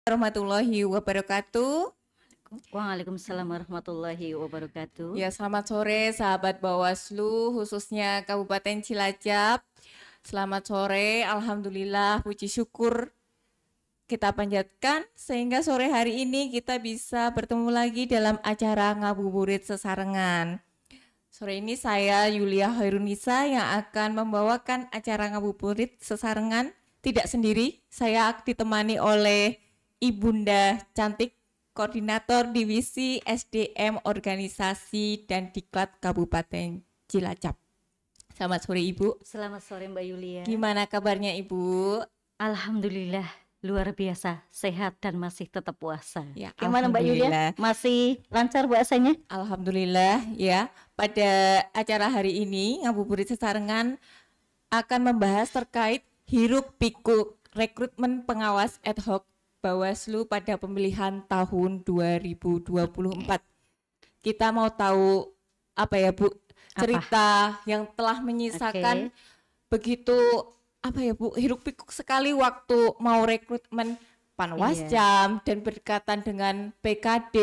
Warahmatullahi wabarakatuh. Waalaikumsalam warahmatullahi wabarakatuh. Ya, selamat sore sahabat Bawaslu, khususnya Kabupaten Cilacap. Selamat sore, alhamdulillah, puji syukur kita panjatkan sehingga sore hari ini kita bisa bertemu lagi dalam acara Ngabuburit Sesarengan. Sore ini saya Yulia Hairunisa yang akan membawakan acara Ngabuburit Sesarengan. Tidak sendiri, saya ditemani oleh Ibunda Cantik, Koordinator Divisi SDM Organisasi dan Diklat Kabupaten Cilacap. Selamat sore Ibu. Selamat sore Mbak Yulia. Gimana kabarnya Ibu? Alhamdulillah luar biasa, sehat dan masih tetap puasa. Ya, gimana Mbak Yulia? Masih lancar puasanya? Alhamdulillah ya. Pada acara hari ini Ngabuburit Sesarengan akan membahas terkait hiruk pikuk rekrutmen pengawas ad hoc Bawaslu pada pemilihan tahun 2024. Kita mau tahu apa ya Bu, cerita yang telah menyisakan begitu apa ya Bu, hiruk pikuk sekali waktu mau rekrutmen Panwasjam dan berkaitan dengan PKD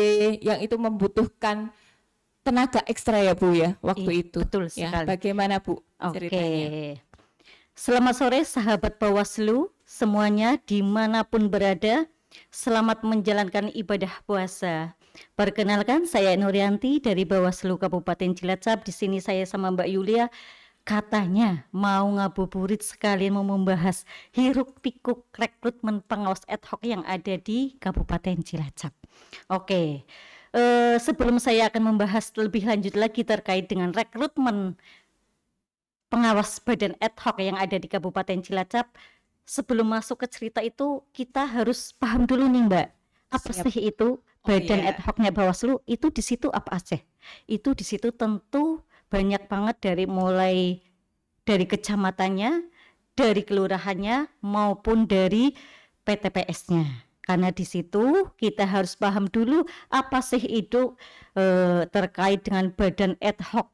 yang itu membutuhkan tenaga ekstra ya Bu ya waktu itu. Betul sekali. Bagaimana Bu ceritanya? Selamat sore sahabat Bawaslu semuanya dimanapun berada, selamat menjalankan ibadah puasa. Perkenalkan, saya Nurianti dari Bawaslu Kabupaten Cilacap. Di sini saya sama Mbak Yulia katanya mau ngabuburit sekalian mau membahas hiruk pikuk rekrutmen pengawas ad hoc yang ada di Kabupaten Cilacap. Sebelum saya akan membahas lebih lanjut lagi terkait dengan rekrutmen pengawas badan ad hoc yang ada di Kabupaten Cilacap, sebelum masuk ke cerita itu kita harus paham dulu nih Mbak, apa sih itu badan ad hocnya Bawaslu? Itu di situ apa aja? Itu di situ tentu banyak banget mulai dari kecamatannya, dari kelurahannya maupun dari PTPS-nya. Karena di situ kita harus paham dulu apa sih itu terkait dengan badan ad hoc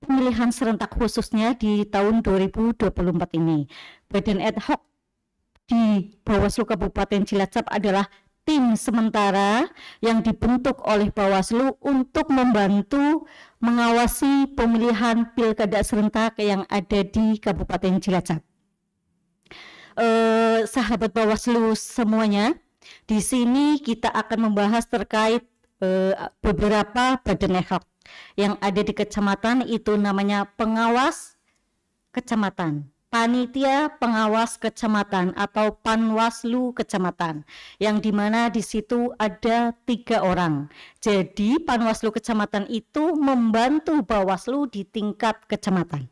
pemilihan serentak khususnya di tahun 2024 ini. Badan ad hoc di Bawaslu Kabupaten Cilacap adalah tim sementara yang dibentuk oleh Bawaslu untuk membantu mengawasi pemilihan pilkada serentak yang ada di Kabupaten Cilacap. Sahabat Bawaslu semuanya, di sini kita akan membahas terkait beberapa badan ad hoc yang ada di kecamatan. Itu namanya pengawas kecamatan, panitia pengawas kecamatan atau Panwaslu kecamatan, yang dimana di situ ada 3 orang. Jadi Panwaslu kecamatan itu membantu Bawaslu di tingkat kecamatan.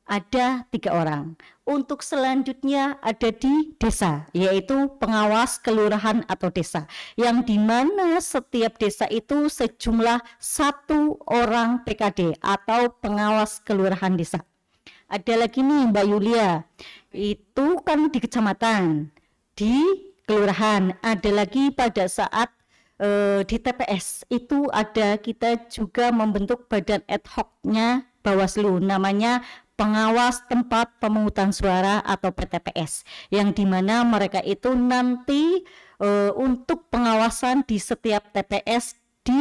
Ada 3 orang. Untuk selanjutnya ada di desa, yaitu pengawas kelurahan atau desa, yang dimana setiap desa itu sejumlah 1 orang PKD atau pengawas kelurahan desa. Ada lagi nih Mbak Yulia, itu kan di kecamatan, di kelurahan. Ada lagi pada saat di TPS itu ada, kita juga membentuk badan ad hoc-nya Bawaslu, namanya pengawas tempat pemungutan suara atau PTPS, yang dimana mereka itu nanti untuk pengawasan di setiap TPS di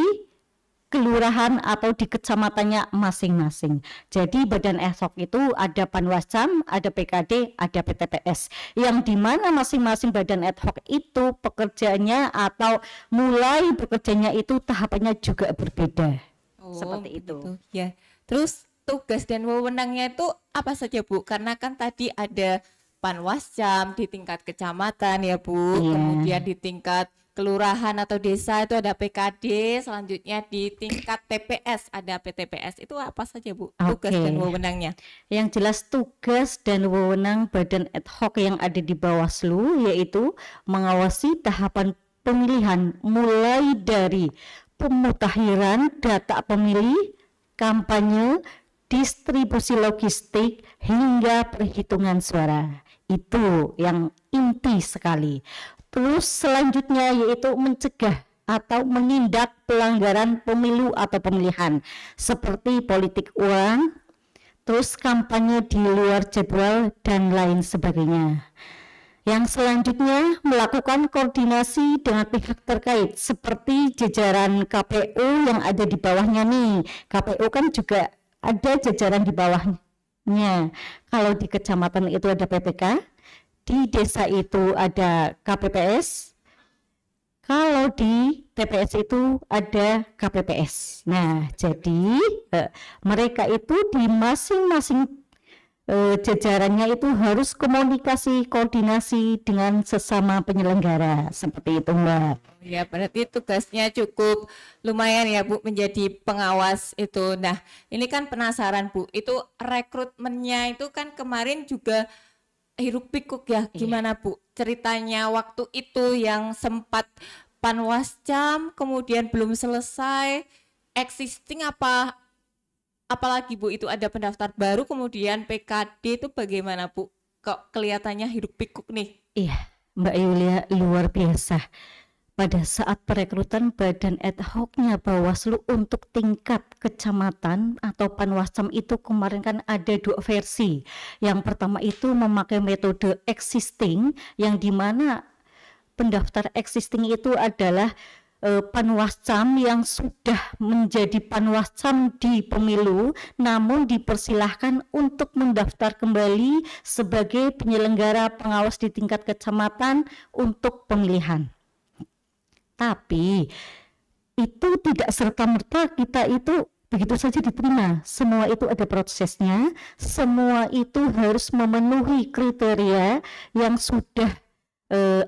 kelurahan atau di kecamatannya masing-masing. Jadi badan ad hoc itu ada Panwasjam, ada PKD, ada PTPS, yang dimana masing-masing badan ad hoc itu pekerjaannya atau mulai bekerjanya itu tahapannya juga berbeda. Seperti itu. Ya. Terus tugas dan wewenangnya itu apa saja Bu? Karena kan tadi ada Panwasjam di tingkat kecamatan ya Bu, kemudian di tingkat kelurahan atau desa itu ada PKD, selanjutnya di tingkat TPS ada PTPS. Itu apa saja Bu tugas dan wewenangnya? Yang jelas tugas dan wewenang badan ad hoc yang ada di Bawaslu yaitu mengawasi tahapan pemilihan mulai dari pemutakhiran data pemilih, kampanye, distribusi logistik hingga perhitungan suara. Itu yang inti sekali. Terus selanjutnya yaitu mencegah atau menindak pelanggaran pemilu atau pemilihan seperti politik uang, terus kampanye di luar jadwal dan lain sebagainya. Yang selanjutnya melakukan koordinasi dengan pihak terkait seperti jajaran KPU yang ada di bawahnya nih. KPU kan juga ada jajaran di bawahnya. Kalau di kecamatan itu ada PPK, di desa itu ada KPPS, kalau di TPS itu ada KPPS. Nah, jadi mereka itu di masing-masing jajarannya itu harus koordinasi dengan sesama penyelenggara seperti itu, Mbak. Ya, berarti tugasnya cukup lumayan ya Bu menjadi pengawas itu. Nah, ini kan penasaran Bu, itu rekrutmennya itu kan kemarin juga hiruk pikuk ya, gimana Bu? Ceritanya waktu itu yang sempat panwascam kemudian belum selesai existing apalagi Bu itu ada pendaftar baru kemudian PKD itu bagaimana Bu? Kok kelihatannya hiruk pikuk nih? Iya, Mbak Yulia, luar biasa. Pada saat perekrutan badan ad hoc-nya Bawaslu untuk tingkat kecamatan atau panwascam itu kemarin kan ada 2 versi. Yang pertama itu memakai metode existing, yang dimana pendaftar existing itu adalah panwascam yang sudah menjadi panwascam di pemilu namun dipersilahkan untuk mendaftar kembali sebagai penyelenggara pengawas di tingkat kecamatan untuk pemilihan. Tapi itu tidak serta-merta kita itu begitu saja diterima. Semua itu ada prosesnya, semua itu harus memenuhi kriteria yang sudah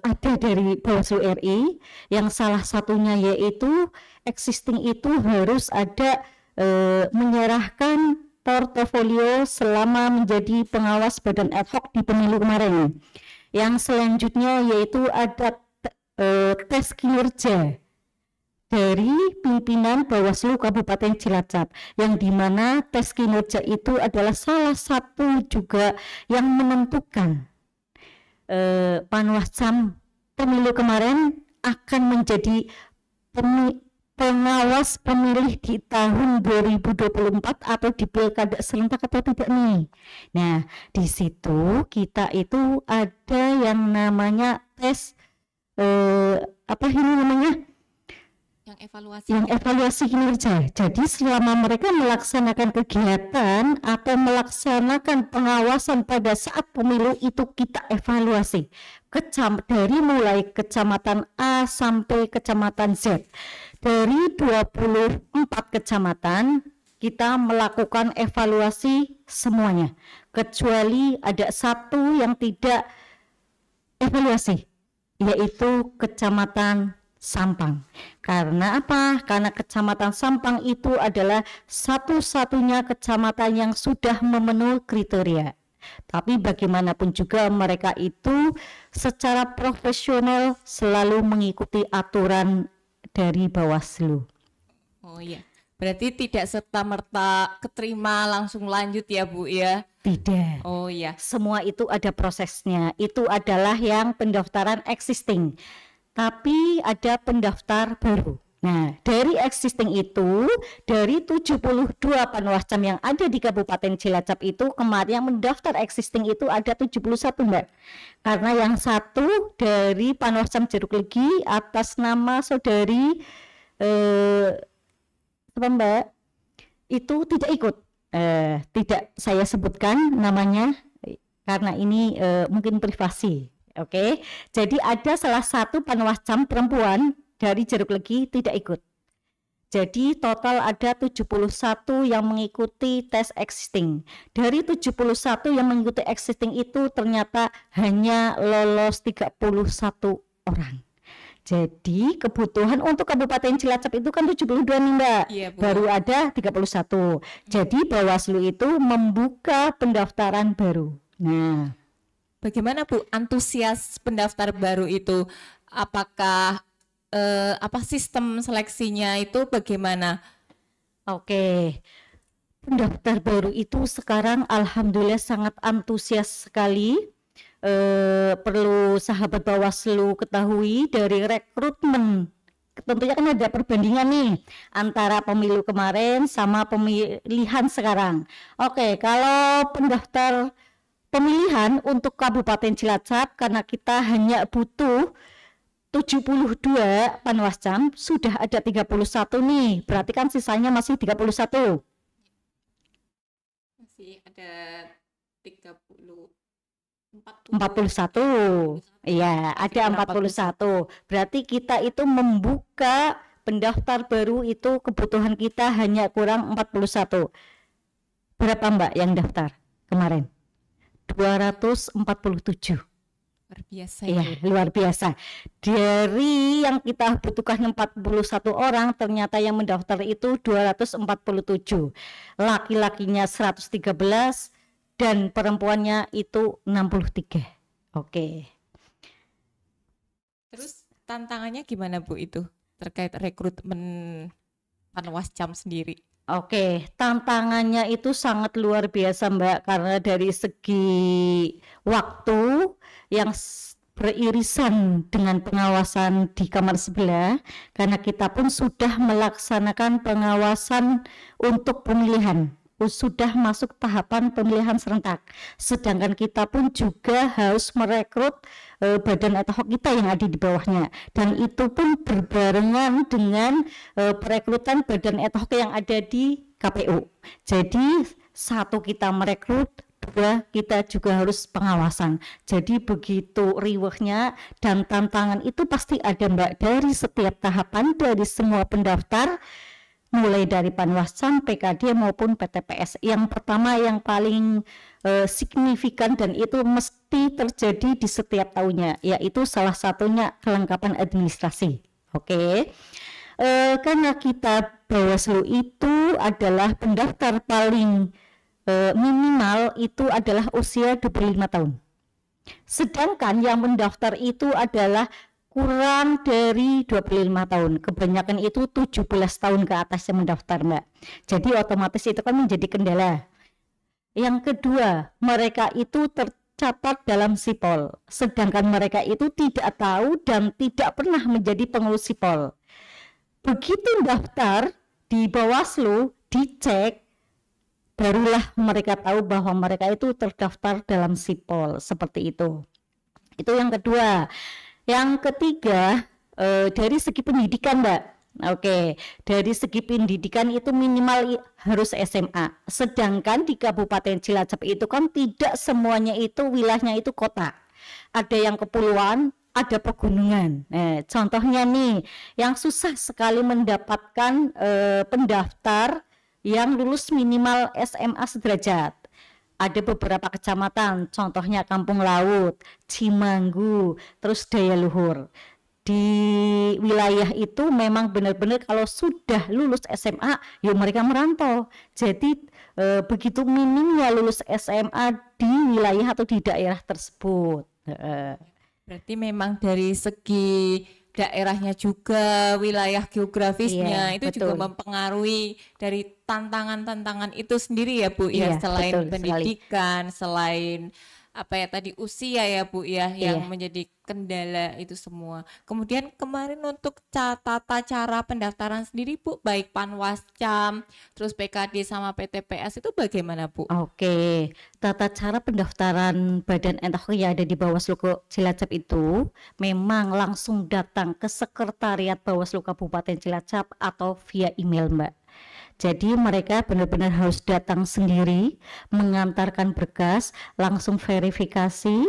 ada dari Bawaslu RI, yang salah satunya yaitu existing itu harus ada menyerahkan portofolio selama menjadi pengawas badan ad hoc di pemilu kemarin. Yang selanjutnya yaitu ada tes kinerja dari pimpinan Bawaslu Kabupaten Cilacap, yang dimana tes kinerja itu adalah salah satu juga yang menentukan panwascam pemilu kemarin akan menjadi pengawas pemilih di tahun 2024 atau di pilkada serentak atau tidak nih. Nah, di situ kita itu ada yang namanya tes yang evaluasi kinerja. Jadi selama mereka melaksanakan kegiatan atau melaksanakan pengawasan pada saat pemilu itu kita evaluasi dari mulai kecamatan A sampai kecamatan Z. Dari 24 kecamatan kita melakukan evaluasi semuanya, kecuali ada satu yang tidak evaluasi, yaitu kecamatan Sampang. Karena apa? Karena kecamatan Sampang itu adalah satu-satunya kecamatan yang sudah memenuhi kriteria. Tapi bagaimanapun juga mereka itu secara profesional selalu mengikuti aturan dari Bawaslu. Oh iya, berarti tidak serta-merta keterima langsung lanjut ya Bu ya? Tidak. Oh iya. Semua itu ada prosesnya. Itu adalah yang pendaftaran existing. Tapi ada pendaftar baru. Nah, dari existing itu, dari 72 panwascam yang ada di Kabupaten Cilacap itu, kemarin yang mendaftar existing itu ada 71, Mbak. Karena yang satu dari panwascam Jeruk Legi atas nama saudari Mbak, itu tidak ikut. Tidak saya sebutkan namanya karena ini mungkin privasi. Oke, jadi ada salah satu panwascam perempuan dari Jeruk Legi tidak ikut. Jadi total ada 71 yang mengikuti tes existing. Dari 71 yang mengikuti existing itu ternyata hanya lolos 31 orang. Jadi kebutuhan untuk Kabupaten Cilacap itu kan 72 nih Mbak, Iya, Bu. baru ada 31. Jadi Bawaslu itu membuka pendaftaran baru. Nah, Bagaimana Bu antusias pendaftar baru itu? Apakah sistem seleksinya itu bagaimana? oke. Pendaftar baru itu sekarang alhamdulillah sangat antusias sekali. Perlu sahabat Bawaslu ketahui dari rekrutmen, tentunya kan ada perbandingan nih antara pemilu kemarin sama pemilihan sekarang. Oke, kalau pendaftar pemilihan untuk Kabupaten Cilacap karena kita hanya butuh 72 Panwascam, sudah ada 31 nih, berarti kan sisanya masih 31. Masih ada 30 41. Iya, ada 41. Berarti kita itu membuka pendaftar baru itu kebutuhan kita hanya kurang 41. Berapa Mbak yang daftar kemarin? 247. Luar biasa Iya, ya. luar biasa. Dari yang kita butuhkan 41 orang, ternyata yang mendaftar itu 247. Laki-lakinya 113 dan perempuannya itu 63. Oke. Terus tantangannya gimana Bu itu terkait rekrutmen Panwascam sendiri? Oke, tantangannya itu sangat luar biasa Mbak, karena dari segi waktu yang beririsan dengan pengawasan di kamar sebelah, karena kita pun sudah melaksanakan pengawasan untuk pemilihan, sudah masuk tahapan pemilihan serentak, sedangkan kita pun juga harus merekrut badan ad hoc kita yang ada di bawahnya, dan itu pun berbarengan dengan perekrutan badan ad hoc yang ada di KPU. Jadi satu kita merekrut, dua kita juga harus pengawasan. Jadi begitu riwehnya, dan tantangan itu pasti ada Mbak, dari setiap tahapan, dari semua pendaftar, mulai dari Panwascam, PKD maupun PTPS. Yang pertama yang paling signifikan dan itu mesti terjadi di setiap tahunnya, yaitu salah satunya kelengkapan administrasi. Oke. Karena kita Bawaslu itu adalah pendaftar paling minimal itu adalah usia 25 tahun. Sedangkan yang mendaftar itu adalah kurang dari 25 tahun, kebanyakan itu 17 tahun ke atas yang mendaftar Mbak. Jadi otomatis itu kan menjadi kendala. Yang kedua, mereka itu tercatat dalam sipol, sedangkan mereka itu tidak tahu dan tidak pernah menjadi pengurus sipol. Begitu daftar di Bawaslu, dicek, barulah mereka tahu bahwa mereka itu terdaftar dalam sipol, seperti itu. Itu yang kedua. Yang ketiga, dari segi pendidikan Mbak. Oke, dari segi pendidikan itu minimal harus SMA. Sedangkan di Kabupaten Cilacap itu kan tidak semuanya itu wilayahnya itu kota. Ada yang kepulauan, ada pegunungan. Contohnya nih, yang susah sekali mendapatkan pendaftar yang lulus minimal SMA sederajat. Ada beberapa kecamatan, contohnya Kampung Laut, Cimanggu, terus Daya Luhur. Di wilayah itu memang benar-benar kalau sudah lulus SMA, ya mereka merantau. Jadi begitu minimnya lulus SMA di wilayah atau di daerah tersebut. Berarti memang dari segi daerahnya juga, wilayah geografisnya itu betul. juga mempengaruhi dari tantangan-tantangan itu sendiri ya Bu ya, selain betul pendidikan, selain apa ya tadi usia ya Bu ya, yang menjadi kendala itu semua. Kemudian kemarin untuk tata cara pendaftaran sendiri Bu, baik Panwascam, terus PKD sama PTPS itu bagaimana Bu? Oke, tata cara pendaftaran badan ad hoc yang ada di Bawaslu Cilacap itu memang langsung datang ke Sekretariat Bawaslu Kabupaten Cilacap atau via email Mbak. Jadi mereka benar-benar harus datang sendiri, mengantarkan berkas, langsung verifikasi,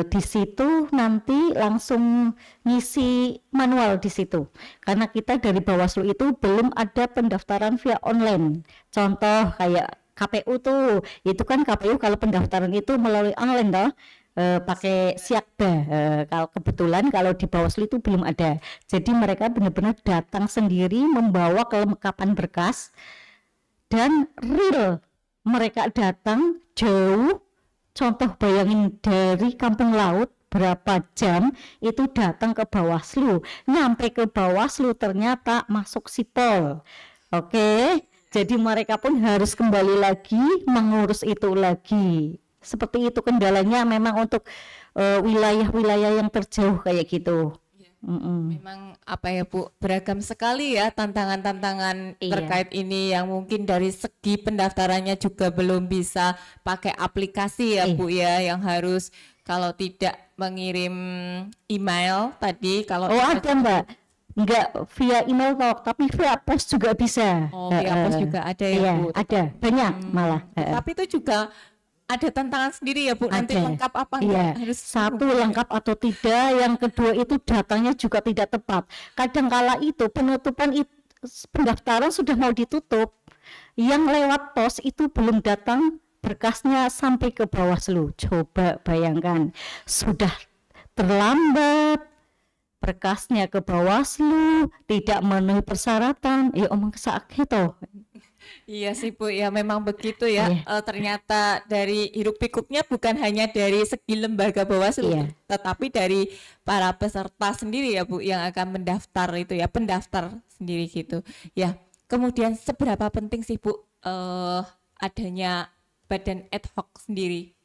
di situ nanti langsung ngisi manual di situ. Karena kita dari Bawaslu itu belum ada pendaftaran via online. Contoh kayak KPU tuh, itu kan KPU kalau pendaftaran itu melalui online toh. Pakai Siakba, kalau kebetulan kalau di Bawaslu itu belum ada. Jadi mereka benar-benar datang sendiri membawa kelengkapan berkas, dan real mereka datang jauh. Contoh bayangin dari Kampung Laut berapa jam itu datang ke Bawaslu, nyampe ke Bawaslu ternyata masuk sipol. Oke, jadi mereka pun harus kembali lagi mengurus itu lagi. Seperti itu kendalanya memang untuk wilayah-wilayah yang terjauh kayak gitu. Memang apa ya Bu, beragam sekali ya tantangan-tantangan Iya. terkait ini yang mungkin dari segi pendaftarannya juga belum bisa pakai aplikasi ya Iya. Bu ya, yang harus kalau tidak mengirim email tadi kalau Oh ada Mbak, nggak via email kok, tapi via pos juga bisa. via pos juga ada ya Iya, Bu. ada banyak malah. Tapi itu juga ada tantangan sendiri ya Bu, nanti Ada. lengkap apa Iya, enggak harus satu lengkap atau tidak, yang kedua itu datanya juga tidak tepat. Kadangkala itu pendaftaran sudah mau ditutup, yang lewat pos itu belum datang berkasnya sampai ke Bawaslu. Coba bayangkan, sudah terlambat berkasnya ke Bawaslu, tidak memenuhi persyaratan, ya omong sakit toh. Iya sih Bu, ya memang begitu ya. Iya. Ternyata dari hiruk pikuknya bukan hanya dari segi lembaga Bawaslu, Iya. tetapi dari para peserta sendiri ya Bu yang akan mendaftar itu ya, pendaftar sendiri gitu. Ya, kemudian seberapa penting sih Bu adanya badan ad hoc sendiri?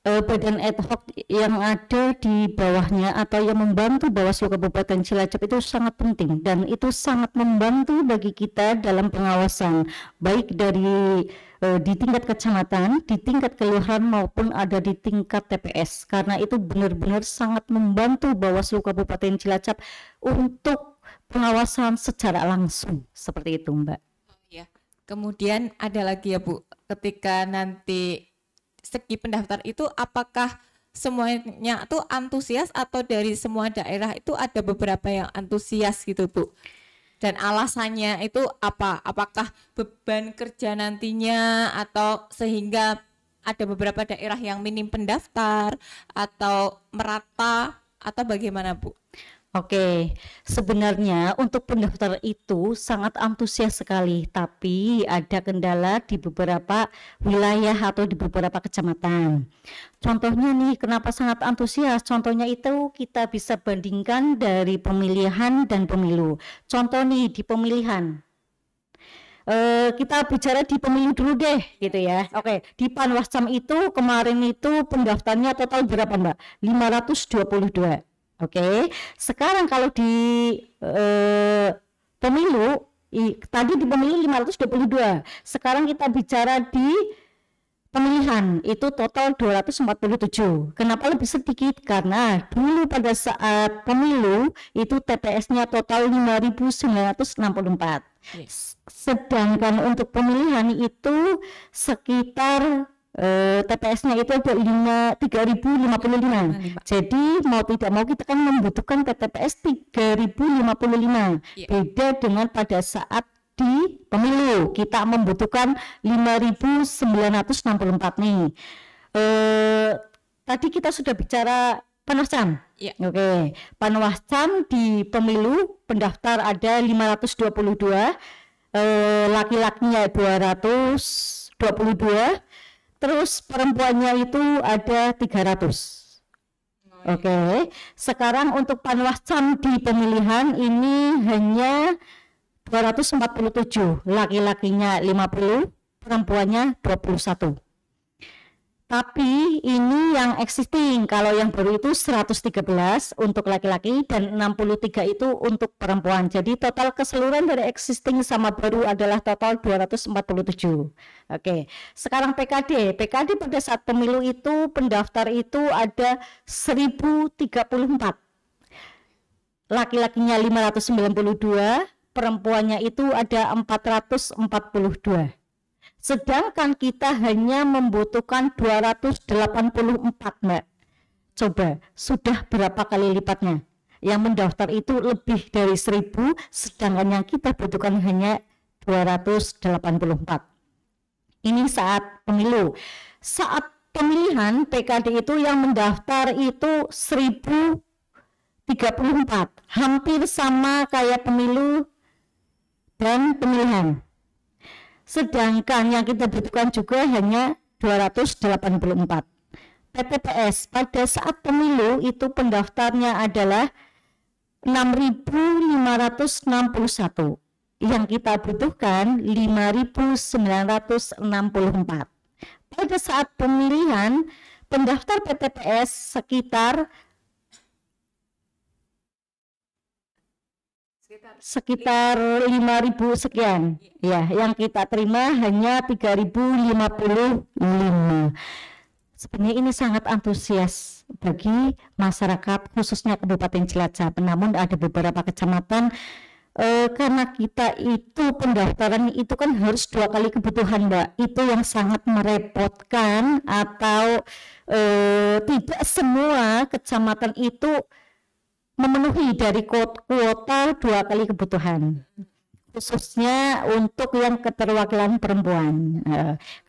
Badan ad hoc yang ada di bawahnya atau yang membantu Bawaslu Kabupaten Cilacap itu sangat penting, dan itu sangat membantu bagi kita dalam pengawasan baik dari di tingkat kecamatan, di tingkat kelurahan maupun ada di tingkat TPS, karena itu benar-benar sangat membantu Bawaslu Kabupaten Cilacap untuk pengawasan secara langsung seperti itu Mbak. Ya. Kemudian ada lagi ya Bu, ketika nanti segi pendaftar itu apakah semuanya tuh antusias atau dari semua daerah itu ada beberapa yang antusias gitu Bu? Dan alasannya itu apa? Apakah beban kerja nantinya atau sehingga ada beberapa daerah yang minim pendaftar atau merata atau bagaimana Bu? Oke, sebenarnya untuk pendaftar itu sangat antusias sekali, tapi ada kendala di beberapa wilayah atau di beberapa kecamatan. Contohnya nih, kenapa sangat antusias? Contohnya itu kita bisa bandingkan dari pemilihan dan pemilu. Contoh nih di pemilihan. Kita bicara di pemilu dulu deh gitu ya. Oke, di Panwascam itu kemarin itu pendaftarnya total berapa Mbak? 522. Oke, sekarang kalau di pemilu tadi di pemilu 522. Sekarang kita bicara di pemilihan itu total 247. Kenapa lebih sedikit? Karena dulu pada saat pemilu itu TPS-nya total 5.964. Sedangkan untuk pemilihan itu sekitar TPS-nya itu ada 3.055. Jadi mau tidak mau kita kan membutuhkan TPS 3.055. Beda dengan pada saat di pemilu kita membutuhkan 5.964 nih. Tadi kita sudah bicara Panwascam. Ya. Oke, Panwascam di pemilu pendaftar ada 522, laki-lakinya 222. Terus perempuannya itu ada 300. Oke. Sekarang untuk Panwascam di pemilihan ini hanya 247, laki-lakinya 50, perempuannya 21. Tapi ini yang existing, kalau yang baru itu 113 untuk laki-laki dan 63 itu untuk perempuan. Jadi total keseluruhan dari existing sama baru adalah total 247. Oke, sekarang PKD pada saat pemilu itu pendaftar itu ada 1034. Laki-lakinya 592, perempuannya itu ada 442. Sedangkan kita hanya membutuhkan 284 Mbak. Coba, sudah berapa kali lipatnya? Yang mendaftar itu lebih dari 1.000, sedangkan yang kita butuhkan hanya 284. Ini saat pemilu. Saat pemilihan PKD itu yang mendaftar itu 1.034, hampir sama kayak pemilu dan pemilihan. Sedangkan yang kita butuhkan juga hanya 284. PPPS pada saat pemilu itu pendaftarnya adalah 6.561. Yang kita butuhkan 5.964. Pada saat pemilihan pendaftar PPPS sekitar sekitar 5.000 sekian. Ya, yang kita terima hanya 3.055. Sebenarnya ini sangat antusias bagi masyarakat khususnya Kabupaten Cilacap. Namun ada beberapa kecamatan karena kita itu pendaftaran itu kan harus 2 kali kebutuhan, Mbak. Itu yang sangat merepotkan, atau tidak semua kecamatan itu memenuhi dari kuota 2 kali kebutuhan, khususnya untuk yang keterwakilan perempuan.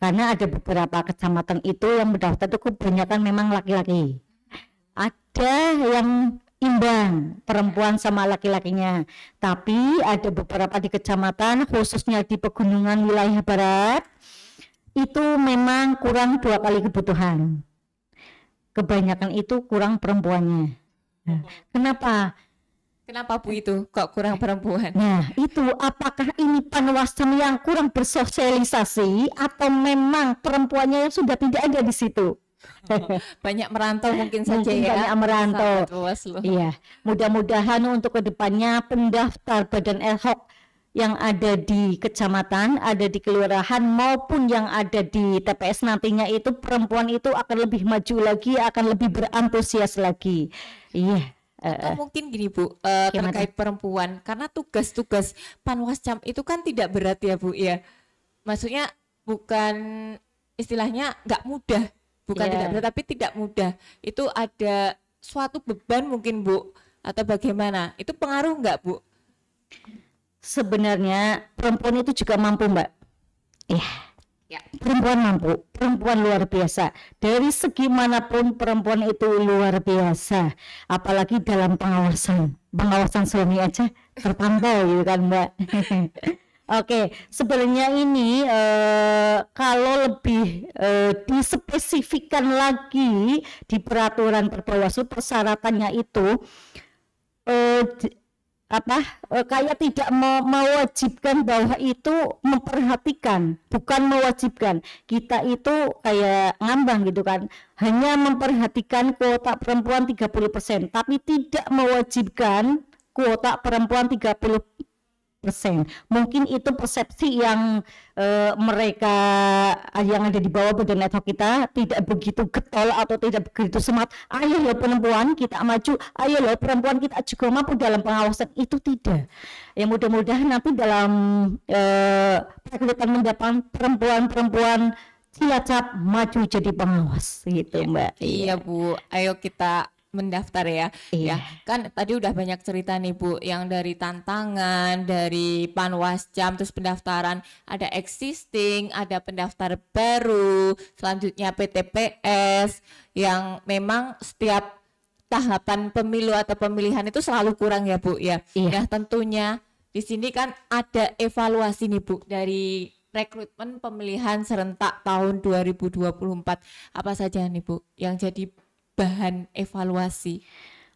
Karena ada beberapa kecamatan itu yang mendaftar itu kebanyakan memang laki-laki, ada yang imbang perempuan sama laki-lakinya, tapi ada beberapa di kecamatan khususnya di pegunungan wilayah barat itu memang kurang 2 kali kebutuhan, kebanyakan itu kurang perempuannya. Kenapa Bu itu kok kurang perempuan? Nah, itu apakah ini Panwascam yang kurang bersosialisasi atau memang perempuannya yang sudah tidak ada di situ? Banyak merantau mungkin saja Mungkin ya. banyak merantau. Sahabat Bawaslu. Iya, mudah-mudahan untuk kedepannya pendaftar badan ad hoc yang ada di kecamatan, ada di kelurahan maupun yang ada di TPS nantinya itu perempuan itu akan lebih maju lagi, akan lebih berantusias lagi. Iya. Atau mungkin gini Bu, Gimana? terkait perempuan, karena tugas-tugas Panwascam itu kan tidak berat ya Bu ya. Maksudnya bukan, istilahnya nggak mudah, bukan Iya. tidak berat tapi tidak mudah. Itu ada suatu beban mungkin Bu, atau bagaimana? Itu pengaruh nggak Bu? Sebenarnya perempuan itu juga mampu, Mbak. Ya. Perempuan mampu, perempuan luar biasa. Dari segi manapun perempuan itu luar biasa. Apalagi dalam pengawasan suami aja terpantau gitu kan, Mbak. Oke, sebenarnya ini kalau lebih dispesifikkan lagi di peraturan Perbawaslu, persyaratannya itu kayak tidak mewajibkan, bahwa itu memperhatikan, bukan mewajibkan. Kita itu kayak ngambang gitu kan, hanya memperhatikan kuota perempuan 30%, tapi tidak mewajibkan kuota perempuan 30%. Mungkin itu persepsi yang mereka yang ada di bawah badan ad hoc kita tidak begitu getol atau tidak begitu semangat. Ayo loh perempuan kita maju, ayo loh perempuan kita juga mampu dalam pengawasan, itu tidak. Ya mudah-mudahan nanti dalam perekrutan mendatang perempuan-perempuan Cilacap maju jadi pengawas gitu, Mbak. Iya Bu, ayo kita mendaftar ya. Iya. Ya, kan tadi udah banyak cerita nih Bu, yang dari tantangan, dari Panwascam, terus pendaftaran, ada existing, ada pendaftar baru, selanjutnya PTPS, yang memang setiap tahapan pemilu atau pemilihan itu selalu kurang ya Bu ya. Iya. Nah tentunya di sini kan ada evaluasi nih Bu dari rekrutmen pemilihan serentak tahun 2024. Apa saja nih Bu yang jadi bahan evaluasi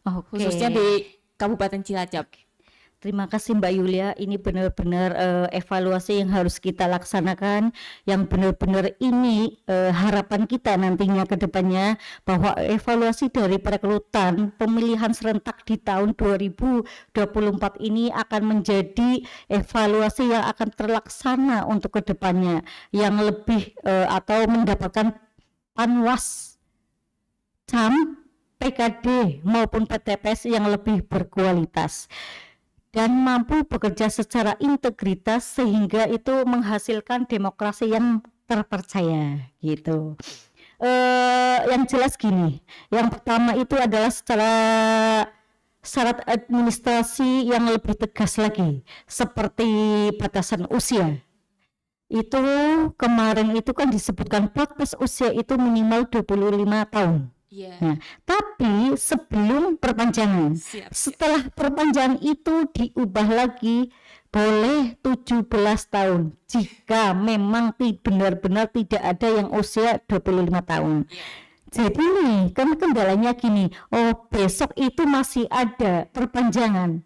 Oke. khususnya di Kabupaten Cilacap? Terima kasih Mbak Yulia, ini benar-benar evaluasi yang harus kita laksanakan, yang benar-benar ini harapan kita nantinya ke depannya, bahwa evaluasi dari perekrutan pemilihan serentak di tahun 2024 ini akan menjadi evaluasi yang akan terlaksana untuk ke depannya, yang lebih atau mendapatkan Panwas CAM, PKD maupun PTPS yang lebih berkualitas dan mampu bekerja secara integritas sehingga itu menghasilkan demokrasi yang terpercaya gitu. Yang jelas gini, yang pertama itu adalah secara syarat administrasi yang lebih tegas lagi, seperti batasan usia. Itu kemarin itu kan disebutkan batas usia itu minimal 25 tahun. Iya. Nah, tapi sebelum perpanjangan, Siap. setelah perpanjangan itu diubah lagi boleh 17 tahun jika memang benar-benar tidak ada yang usia 25 tahun. Jadi nih kan kendalanya gini, oh besok itu masih ada perpanjangan.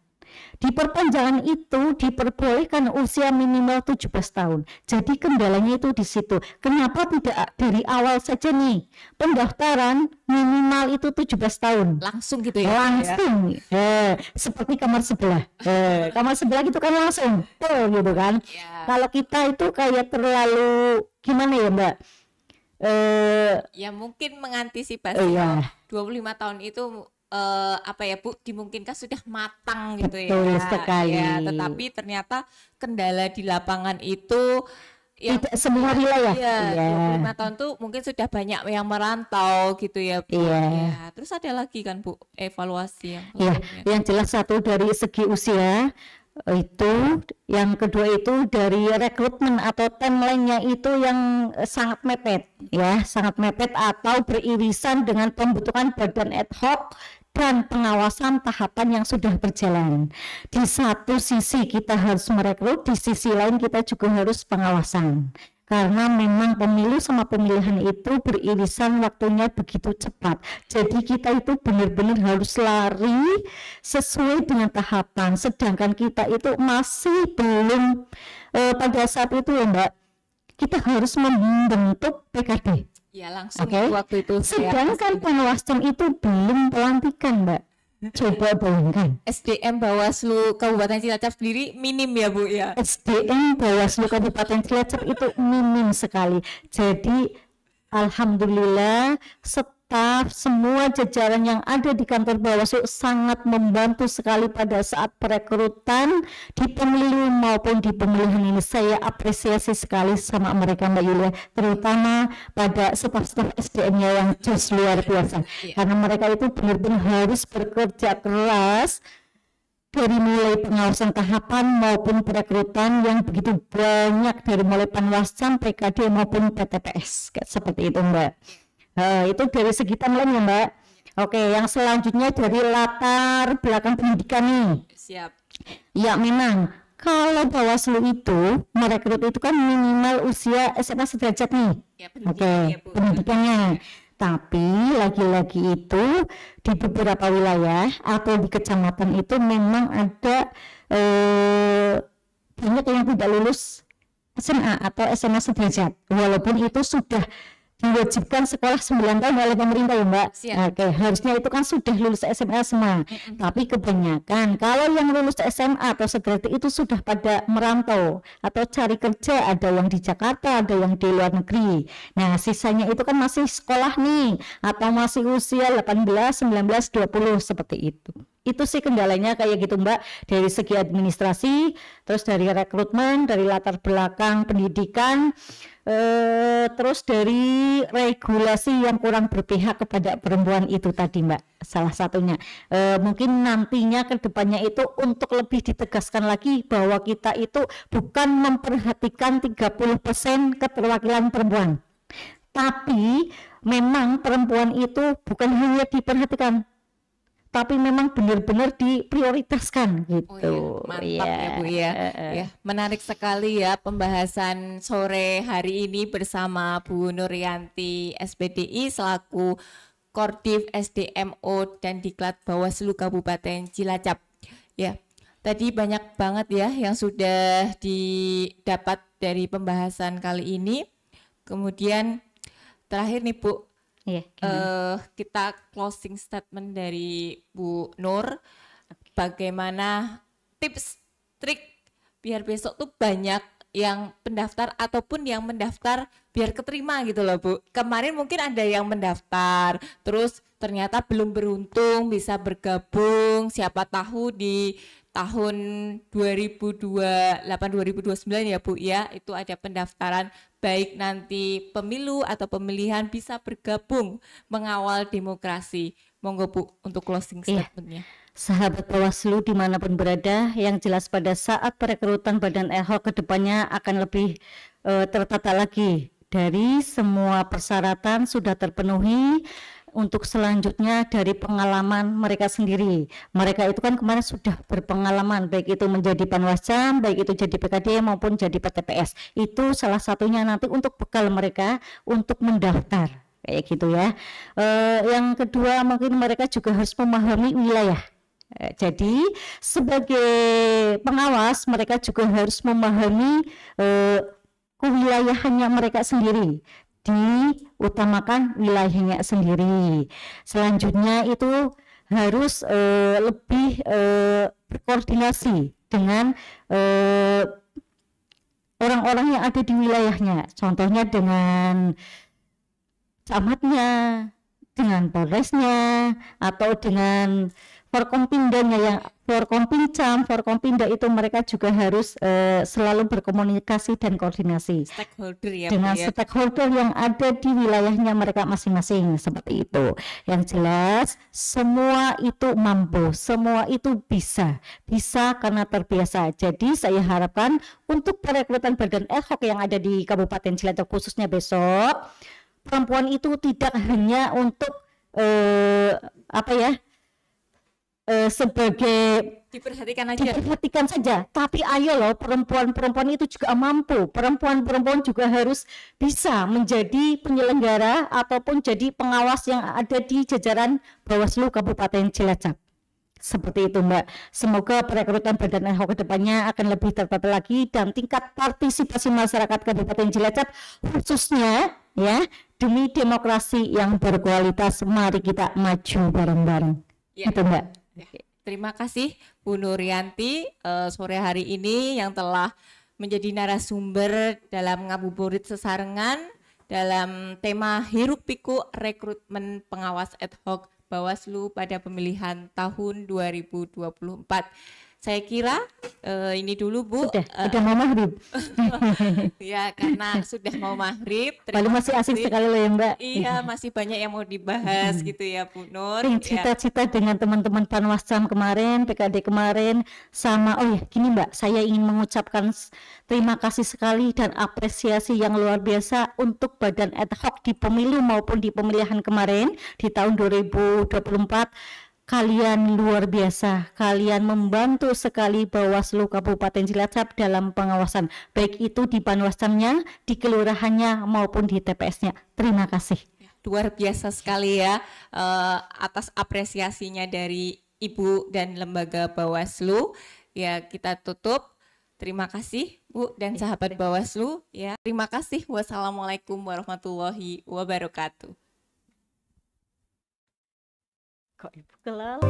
Di perpanjangan itu diperbolehkan usia minimal 17 tahun. Jadi kendalanya itu di situ. Kenapa tidak dari awal saja nih? Pendaftaran minimal itu 17 tahun. Langsung gitu ya? Langsung. Seperti kamar sebelah. Kamar sebelah gitu kan langsung. Tuh gitu kan. Ya. Kalau kita itu kayak terlalu gimana ya, Mbak? Ya mungkin mengantisipasi Iya. 25 tahun itu apa ya Bu, dimungkinkan sudah matang gitu Betul ya. sekali. Ya, tetapi ternyata kendala di lapangan itu yang Tidak semua wilayah. Iya, Iya. 25 tahun tuh mungkin sudah banyak yang merantau gitu ya Bu. Iya. Ya, terus ada lagi kan Bu, evaluasi yang Ya, lainnya. yang jelas satu dari segi usia itu, yang kedua itu dari rekrutmen atau timeline-nya itu yang sangat mepet, ya, sangat mepet atau beririsan dengan pembentukan badan ad hoc dan pengawasan tahapan yang sudah berjalan. Di satu sisi kita harus merekrut, di sisi lain kita juga harus pengawasan. Karena memang pemilu sama pemilihan itu beririsan waktunya begitu cepat. Jadi kita itu benar-benar harus lari sesuai dengan tahapan. Sedangkan kita itu masih belum pada saat itu ya Mbak, kita harus membentuk PKD. Ya langsung Oke. waktu itu saya Sedangkan Panwascam itu belum pelantikan Mbak. Coba bayangkan. SDM Bawaslu Kabupaten Cilacap sendiri minim ya Bu ya. SDM Bawaslu Kabupaten Cilacap itu minim sekali. Jadi alhamdulillah staf semua jajaran yang ada di kantor Bawaslu sangat membantu sekali pada saat perekrutan di pemilu maupun di pemilihan ini. Saya apresiasi sekali sama mereka Mbak Yulia, terutama pada staf-staf SDM-nya yang just luar biasa. Karena mereka itu benar-benar harus bekerja keras dari mulai pengawasan tahapan maupun perekrutan yang begitu banyak, dari mulai Panwascam, PKD maupun PTPS, kayak seperti itu Mbak. Itu dari segi timeline ya Mbak. Oke, yang selanjutnya dari latar belakang pendidikan nih. Siap. Ya memang kalau Bawaslu itu merekrut itu kan minimal usia SMA sederajat nih. Ya, Oke, pendidikan ya, Bu. pendidikannya. Tapi lagi-lagi itu di beberapa wilayah atau di kecamatan itu memang ada banyak yang tidak lulus SMA atau SMA sederajat, walaupun itu sudah diwajibkan sekolah 9 tahun oleh pemerintah ya Mbak. Siap. Oke, harusnya itu kan sudah lulus SMA semua. Tapi kebanyakan kalau yang lulus SMA atau sederajat itu sudah pada merantau atau cari kerja, ada yang di Jakarta, ada yang di luar negeri. Nah, sisanya itu kan masih sekolah nih atau masih usia 18, 19, 20 seperti itu. Itu sih kendalanya kayak gitu Mbak, dari segi administrasi, terus dari rekrutmen, dari latar belakang pendidikan, terus dari regulasi yang kurang berpihak kepada perempuan itu tadi Mbak, salah satunya. Mungkin nantinya ke depannya itu untuk lebih ditegaskan lagi bahwa kita itu bukan memperhatikan 30% keterwakilan perempuan, tapi memang perempuan itu bukan hanya diperhatikan, tapi memang benar-benar diprioritaskan gitu. Oh iya, mantap ya Bu ya. Ya, menarik sekali ya pembahasan sore hari ini bersama Bu Nuryanti SPDI selaku Kordiv SDMO dan Diklat Bawaslu Kabupaten Cilacap. Ya, tadi banyak banget ya yang sudah didapat dari pembahasan kali ini. Kemudian terakhir nih Bu, Iya, kita closing statement dari Bu Nur, bagaimana tips trik biar besok tuh banyak yang pendaftar ataupun yang mendaftar biar keterima gitu loh Bu. Kemarin mungkin ada yang mendaftar terus ternyata belum beruntung bisa bergabung, siapa tahu di tahun 2028-2029 ya Bu ya, itu ada pendaftaran baik nanti pemilu atau pemilihan bisa bergabung mengawal demokrasi. Monggo Bu untuk closing statementnya. Sahabat Bawaslu dimanapun berada, yang jelas pada saat perekrutan badan ad hoc kedepannya akan lebih tertata lagi. Dari semua persyaratan sudah terpenuhi. Untuk selanjutnya dari pengalaman mereka sendiri, mereka itu kan kemarin sudah berpengalaman baik itu menjadi Panwascam, baik itu jadi PKD maupun jadi PTPS. Itu salah satunya nanti untuk bekal mereka untuk mendaftar kayak gitu ya. Yang kedua mungkin mereka juga harus memahami wilayah. Jadi sebagai pengawas mereka juga harus memahami kewilayahannya mereka sendiri, diutamakan wilayahnya sendiri. Selanjutnya itu harus lebih berkoordinasi dengan orang-orang yang ada di wilayahnya, contohnya dengan camatnya, dengan polresnya, atau dengan Forkompindanya yang Forkompincam, Forkompinda itu mereka juga harus selalu berkomunikasi dan koordinasi Stakeholder ya, dengan Bu, ya. stakeholder yang ada di wilayahnya mereka masing-masing, seperti itu. Yang jelas semua itu mampu, semua itu bisa karena terbiasa. Jadi saya harapkan untuk perekrutan badan ad hoc yang ada di Kabupaten Cilacap khususnya besok, perempuan itu tidak hanya untuk sebagai diperhatikan saja, tapi ayo loh, perempuan itu juga mampu, perempuan juga harus bisa menjadi penyelenggara ataupun jadi pengawas yang ada di jajaran Bawaslu Kabupaten Cilacap. Seperti itu, Mbak. Semoga perekrutan badan ad hoc kedepannya akan lebih tertata lagi dan tingkat partisipasi masyarakat Kabupaten Cilacap khususnya ya, demi demokrasi yang berkualitas. Mari kita maju bareng-bareng. Ya. Itu, Mbak. Terima kasih Bu Nuryanti sore hari ini yang telah menjadi narasumber dalam Ngabuburit Sesarengan dalam tema Hiruk Pikuk Rekrutmen Pengawas Ad Hoc Bawaslu pada pemilihan tahun 2024. Saya kira ini dulu Bu. Sudah mau maghrib. Ya, karena sudah mau maghrib. Paling masih asik sekali loh ya, Mbak. Iya, masih banyak yang mau dibahas gitu ya Bu Nur. Cita-cita dengan teman-teman Panwascam kemarin, PKD kemarin, sama gini Mbak, saya ingin mengucapkan terima kasih sekali dan apresiasi yang luar biasa untuk badan ad hoc di pemilu maupun di pemilihan kemarin di tahun 2024. Kalian luar biasa, kalian membantu sekali Bawaslu Kabupaten Cilacap dalam pengawasan, baik itu di Panwascamnya, di kelurahannya maupun di TPS-nya. Terima kasih. Luar biasa sekali ya atas apresiasinya dari Ibu dan lembaga Bawaslu. Ya, kita tutup. Terima kasih Bu dan sahabat Bawaslu ya. Terima kasih. Wassalamualaikum warahmatullahi wabarakatuh. Kok Ibu kelal?